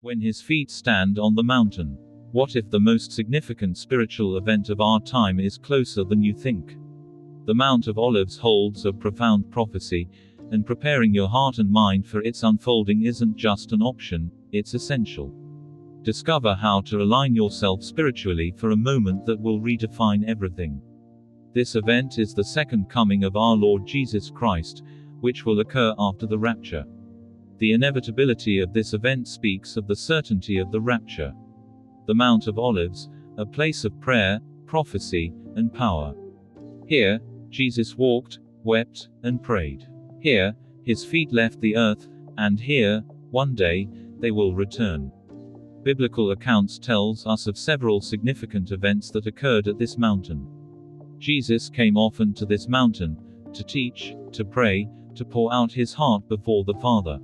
When his feet stand on the mountain. What if the most significant spiritual event of our time is closer than you think? The Mount of Olives holds a profound prophecy, and preparing your heart and mind for its unfolding isn't just an option, it's essential. Discover how to align yourself spiritually for a moment that will redefine everything. This event is the second coming of our Lord Jesus Christ, which will occur after the rapture. The inevitability of this event speaks of the certainty of the rapture. The Mount of Olives, a place of prayer, prophecy, and power. Here, Jesus walked, wept, and prayed. Here, his feet left the earth, and here, one day, they will return. Biblical accounts tells us of several significant events that occurred at this mountain. Jesus came often to this mountain, to teach, to pray, to pour out his heart before the Father.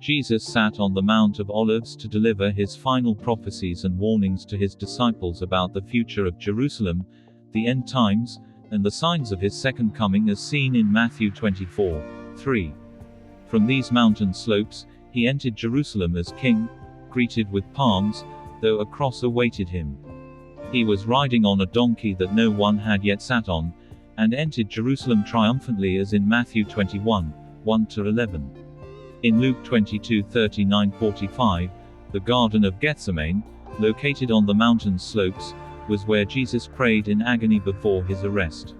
Jesus sat on the Mount of Olives to deliver his final prophecies and warnings to his disciples about the future of Jerusalem, the end times, and the signs of his second coming as seen in Matthew 24:3. From these mountain slopes, he entered Jerusalem as king, greeted with palms, though a cross awaited him. He was riding on a donkey that no one had yet sat on, and entered Jerusalem triumphantly as in Matthew 21:1-11. In Luke 22:39-45, the Garden of Gethsemane, located on the mountain slopes, was where Jesus prayed in agony before his arrest.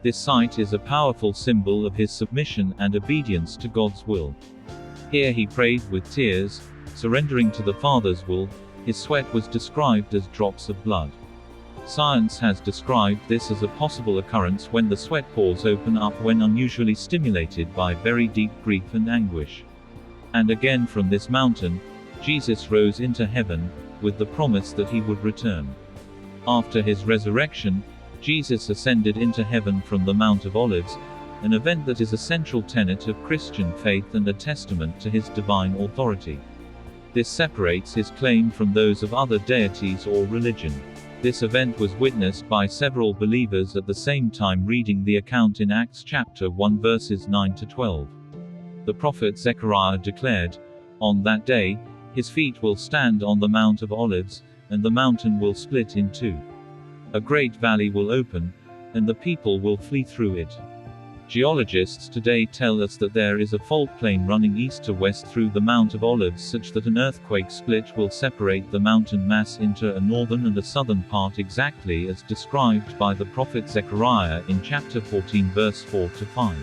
This site is a powerful symbol of his submission and obedience to God's will. Here he prayed with tears, surrendering to the Father's will. His sweat was described as drops of blood. Science has described this as a possible occurrence when the sweat pores open up when unusually stimulated by very deep grief and anguish. And again from this mountain, Jesus rose into heaven, with the promise that he would return. After his resurrection, Jesus ascended into heaven from the Mount of Olives, an event that is a central tenet of Christian faith and a testament to his divine authority. This separates his claim from those of other deities or religion. This event was witnessed by several believers at the same time reading the account in Acts chapter 1 verses 9-12. The prophet Zechariah declared, "On that day, his feet will stand on the Mount of Olives, and the mountain will split in two. A great valley will open, and the people will flee through it." Geologists today tell us that there is a fault plane running east to west through the Mount of Olives such that an earthquake split will separate the mountain mass into a northern and a southern part exactly as described by the prophet Zechariah in chapter 14 verse 4-5.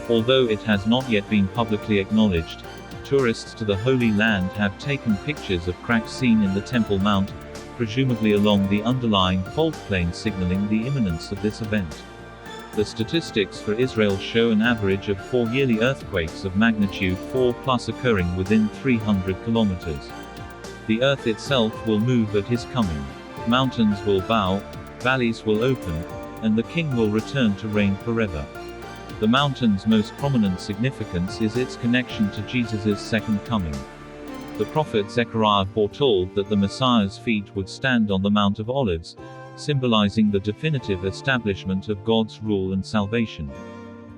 Although it has not yet been publicly acknowledged, tourists to the Holy Land have taken pictures of cracks seen in the Temple Mount, presumably along the underlying fault plane signaling the imminence of this event. The statistics for Israel show an average of 4 yearly earthquakes of magnitude 4+ occurring within 300 kilometers. The earth itself will move at his coming. Mountains will bow, valleys will open, and the king will return to reign forever. The mountain's most prominent significance is its connection to Jesus' second coming. The prophet Zechariah foretold that the Messiah's feet would stand on the Mount of Olives, symbolizing the definitive establishment of God's rule and salvation.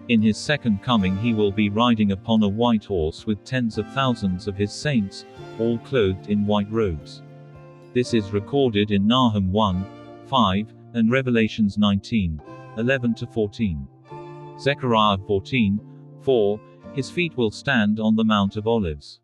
In his second coming he will be riding upon a white horse with tens of thousands of his saints, all clothed in white robes. This is recorded in Nahum 1:5, and Revelations 19:11-14. Zechariah 14:4, his feet will stand on the Mount of Olives.